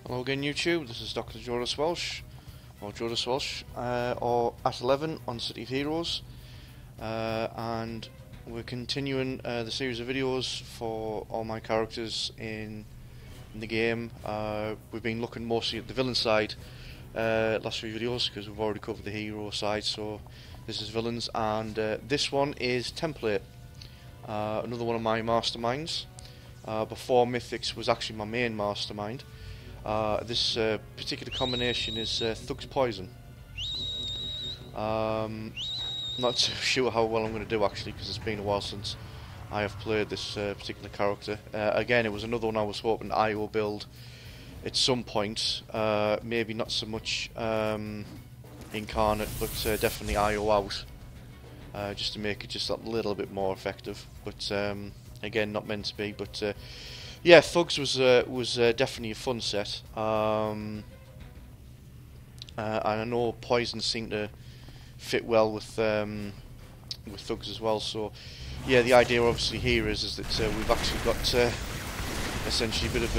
Hello again YouTube, this is Dr. Jonas Welsh, or Jonas Welsh, or at 11 on City of Heroes, and we're continuing the series of videos for all my characters in the game. We've been looking mostly at the villain side last few videos because we've already covered the hero side, so this is villains, and this one is Template, another one of my masterminds. Before Mythics was actually my main mastermind. This particular combination is Thug's Poison. Not too sure how well I'm going to do actually, because it's been a while since I have played this particular character. Again, it was another one I was hoping IO build at some point. Maybe not so much Incarnate, but definitely IO out, just to make it just a little bit more effective. But again, not meant to be. But yeah, Thugs was definitely a fun set, and I know Poison seemed to fit well with Thugs as well. So yeah, the idea obviously here is that we've actually got essentially a bit of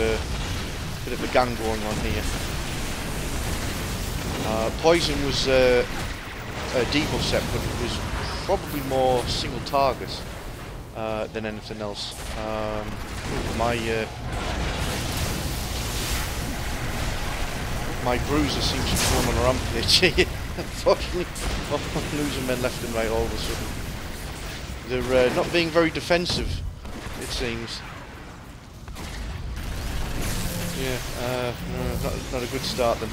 a gang going on here. Poison was a debuff set, but it was probably more single target than anything else. My bruiser seems to be going on a rampage here. Unfortunately, I'm losing men left and right all of a sudden. They're not being very defensive, it seems. Yeah, not a good start then.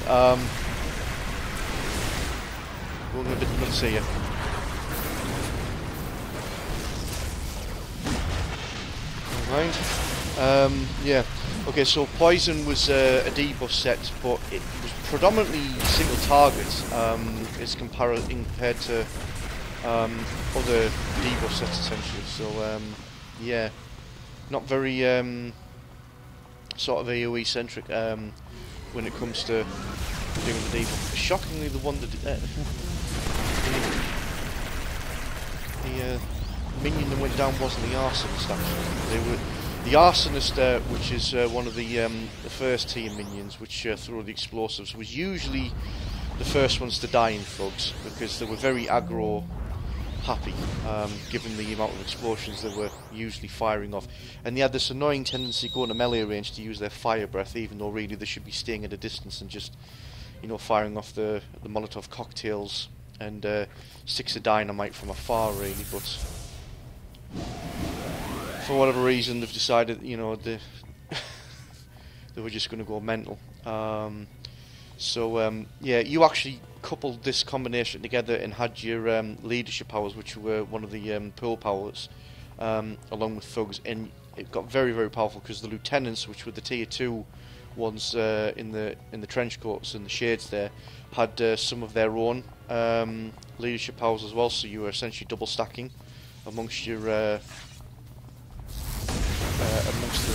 Going a bit nuts here. Right. Yeah. Okay, so Poison was a debuff set, but it was predominantly single target as compared to other debuff sets essentially. So yeah, not very sort of AoE centric when it comes to doing the debuff. Shockingly, the one that the minion that went down wasn't the Arsonist actually. They were the Arsonist, which is one of the first tier minions, which throw the explosives, was usually the first ones to die in Thugs because they were very aggro happy, given the amount of explosions they were usually firing off, and they had this annoying tendency going to melee range to use their fire breath, even though really they should be staying at a distance and just, you know, firing off the Molotov cocktails and sticks of dynamite from afar, really. But for whatever reason, they've decided, you know, they were just going to go mental. So yeah, you actually coupled this combination together and had your leadership powers, which were one of the pool powers, along with Thugs, and it got very, very powerful because the lieutenants, which were the tier 2 ones in the trench coats and the shades there, had some of their own leadership powers as well. So you were essentially double stacking amongst your amongst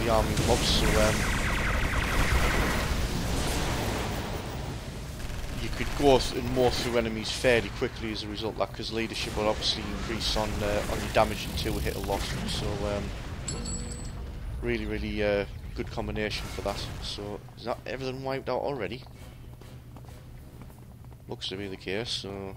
the army of mobs. So you could go more through enemies fairly quickly as a result of that, because leadership will obviously increase on your damage until we hit a lot. So really good combination for that. So is that everything wiped out already? Looks to be the case. So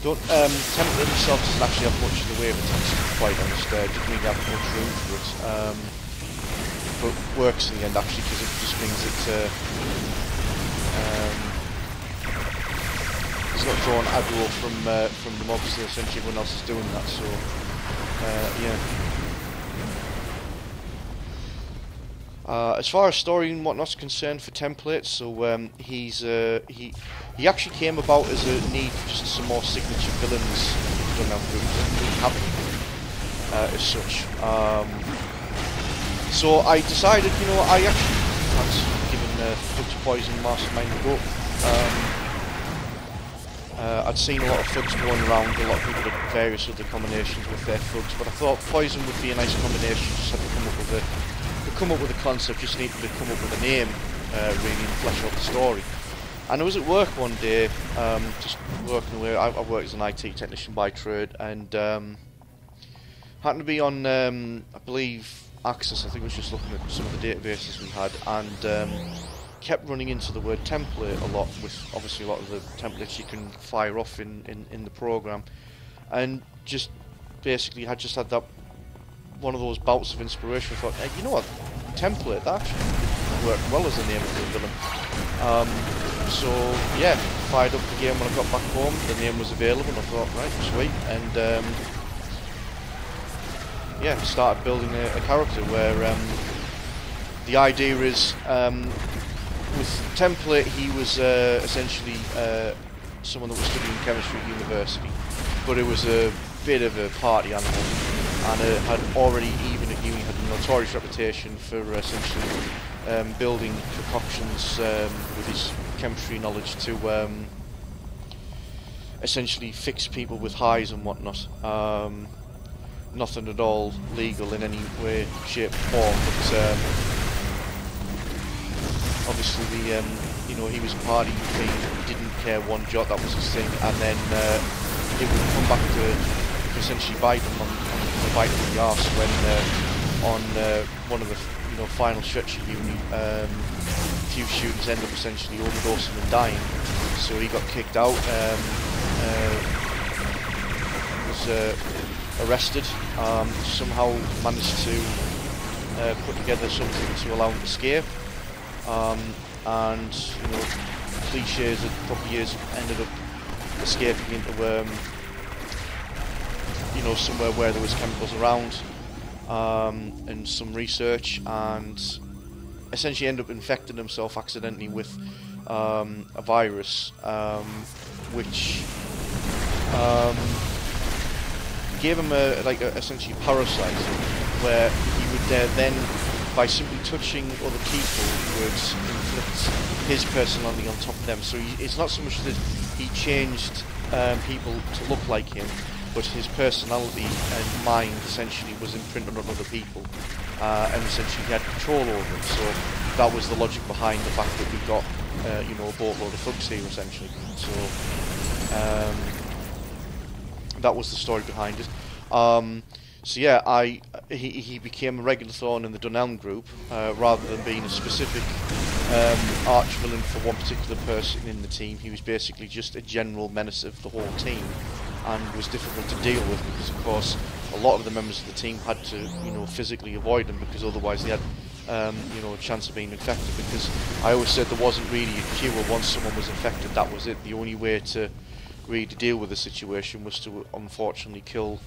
Template himself doesn't actually have much in the way of attacks, to be quite honest. Didn't really have much room for it, but works in the end actually, because it just means that he's not drawing aggro from the mobs, so essentially everyone else is doing that. So yeah. As far as story and whatnot's concerned for Template, so he actually came about as a need for just some more signature villains. I don't know if we have as such. So I decided, you know, I actually had given Thugs Poison Mastermind a go. I'd seen a lot of Thugs going around, a lot of people had various other combinations with their Thugs, but I thought Poison would be a nice combination. Just had to come up with a concept, just needed to come up with a name, really, and flesh out the story. And I was at work one day, just working away. I work as an IT technician by trade, and happened to be on, I believe, Access. I think I was just looking at some of the databases we had, and kept running into the word template a lot, with obviously a lot of the templates you can fire off in the program, and just basically had that one of those bouts of inspiration. I thought, hey, you know what, template, that actually worked well as the name of the villain. So yeah, fired up the game when I got back home. The name was available, and I thought, right, sweet, and yeah, started building a character where the idea is, with template, he was essentially someone that was studying chemistry at university, but it was a bit of a party animal, and had already, even at uni, had a notorious reputation for essentially building concoctions with his chemistry knowledge to essentially fix people with highs and whatnot. Nothing at all legal in any way, shape, or form, but obviously you know, he was a party fiend, he didn't care one jot, that was his thing, and then it would come back to essentially bite him on the arse when on one of the final stretch of uni, a few students end up essentially overdosing and dying, so he got kicked out, was arrested, somehow managed to put together something to allow him to escape, and cliches that probably years ended up escaping into somewhere where there was chemicals around, and some research, and essentially ended up infecting himself accidentally with a virus, which gave him essentially parasite, where he would then, by simply touching other people, would inflict his personality on top of them. So it's not so much that he changed people to look like him, but his personality and mind essentially was imprinted on other people, and essentially he had control over them. So that was the logic behind the fact that we got a boatload of thugs here, essentially. So that was the story behind it. So yeah, he became a regular thorn in the Dunelm group, rather than being a specific arch villain for one particular person in the team. He was basically just a general menace of the whole team, and was difficult to deal with because, of course, a lot of the members of the team had to physically avoid him, because otherwise they had a chance of being infected. Because I always said there wasn't really a cure. Once someone was infected, that was it. The only way to really deal with the situation was to unfortunately kill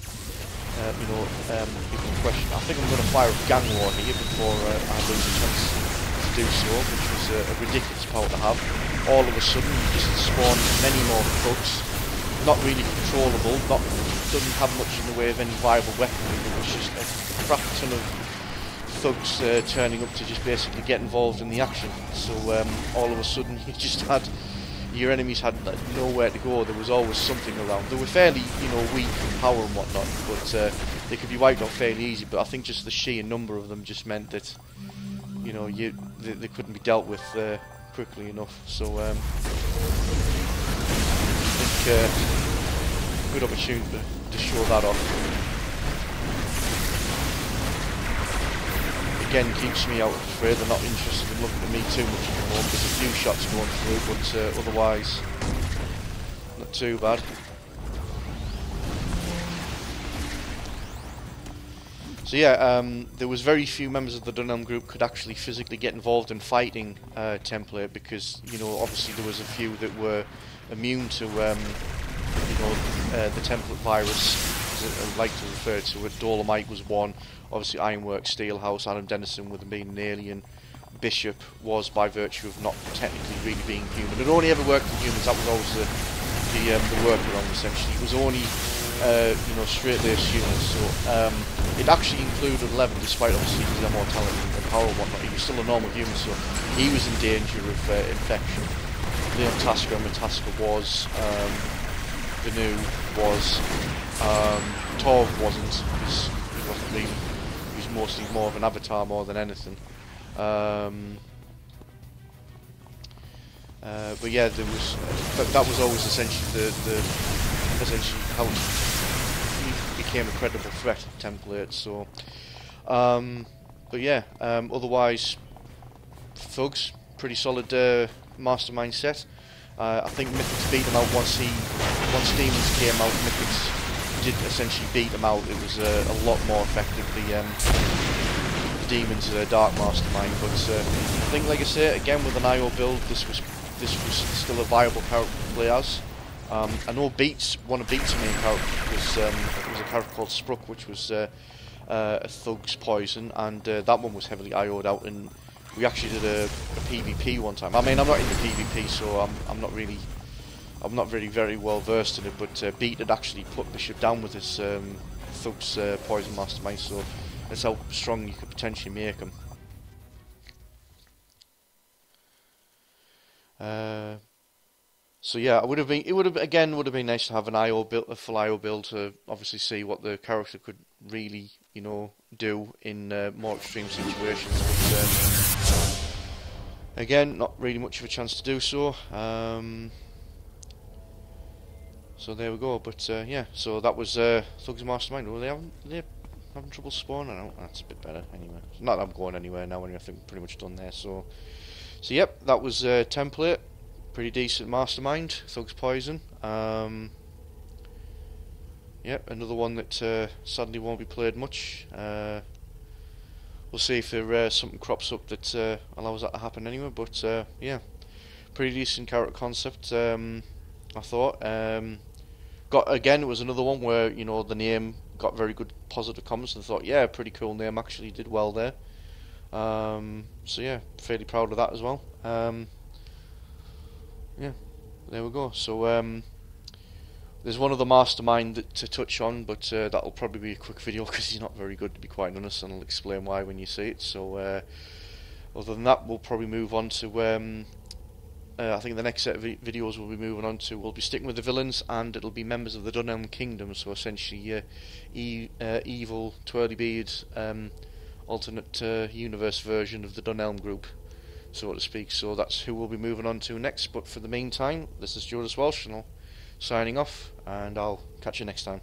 people in question. I think I'm going to fire a gang war here before I lose a chance to do so, which was a ridiculous power to have. All of a sudden you just spawn many more thugs, not really controllable, doesn't have much in the way of any viable weaponry, but it's just a crap ton of thugs turning up to just basically get involved in the action. So all of a sudden you just had, your enemies had nowhere to go. There was always something around. They were fairly, weak in power and whatnot, but they could be wiped out fairly easy. But I think just the sheer number of them just meant that, they couldn't be dealt with quickly enough. So I think good opportunity to show that off. Again, keeps me out of the fray. They're not interested in looking at me too much anymore. There's a few shots going through, but otherwise not too bad. So yeah, there was very few members of the Dunelm group could actually physically get involved in fighting Template, because obviously there was a few that were immune to the Template virus, as I like to refer to it. Dolomite was one. Obviously Ironworks, Steelhouse, Adam Dennison with him being an alien. Bishop was, by virtue of not technically really being human. It only ever worked in humans. That was always the workaround, essentially. It was only straight-laced humans. So it actually included 11, despite obviously his immortality and power and whatnot. He was still a normal human, so he was in danger of infection. Leon Tasker and Mataska was. Vanu was. Torv wasn't, because he wasn't really. He was mostly more of an avatar more than anything. So yeah, there was 11 members of the Dunelm group. 11 members of the Dunelm group could actually physically get involved in fighting Template, because obviously there was a few that were immune to the Template virus, as I like to refer to it. Dolomite was one. Obviously Ironworks, Steelhouse, Adam Dennison with him being an alien. Bishop was, by virtue of not technically really being human. It only ever worked in humans. That was always the workaround, essentially. It was only But yeah, there was that was always essentially the essentially how he became a credible threat template. So, but yeah, otherwise, Thugs pretty solid Mastermind set. I think Mythics beat him out once Demons came out. Mythics did essentially beat him out. It was a lot more effective. The Demons Dark Mastermind, but I think, like I say, again with an IO build, this was still a viable character to play as. I know one of Beats' main characters was a character called Spruck, which was a Thug's poison, and that one was heavily IO'd out, and we actually did a PvP one time. I mean, I'm not into PvP, so I'm not really very well versed in it, but Beat had actually put Bishop down with his Thug's poison mastermind, so that's how strong you could potentially make him. So yeah, it would have been nice to have an IO build, a full IO build, to obviously see what the character could really, do in more extreme situations. But again, not really much of a chance to do so. So there we go. But yeah, so that was Thugs Mastermind. Were they having trouble spawning out? That's a bit better anyway. Not that I'm going anywhere now. Anyway, I think I'm pretty much done there. So yep, that was template. Pretty decent Mastermind, Thugs Poison. Yep, another one that sadly won't be played much. We'll see if there something crops up that allows that to happen anyway. But yeah, pretty decent character concept. I thought. It was another one where the name got very good positive comments, and I thought, yeah, pretty cool name. Actually, did well there. So yeah, fairly proud of that as well. Yeah, there we go. So there's one other Mastermind to touch on, but that'll probably be a quick video because he's not very good, to be quite honest, and I'll explain why when you see it. So other than that, we'll probably move on to I think the next set of videos we'll be sticking with the villains, and it'll be members of the Dunelm Kingdom, so essentially evil, twirly-beard, alternate universe version of the Dunelm group, so to speak. So that's who we'll be moving on to next. But for the meantime, this is Jonas Welsh, and signing off, and I'll catch you next time.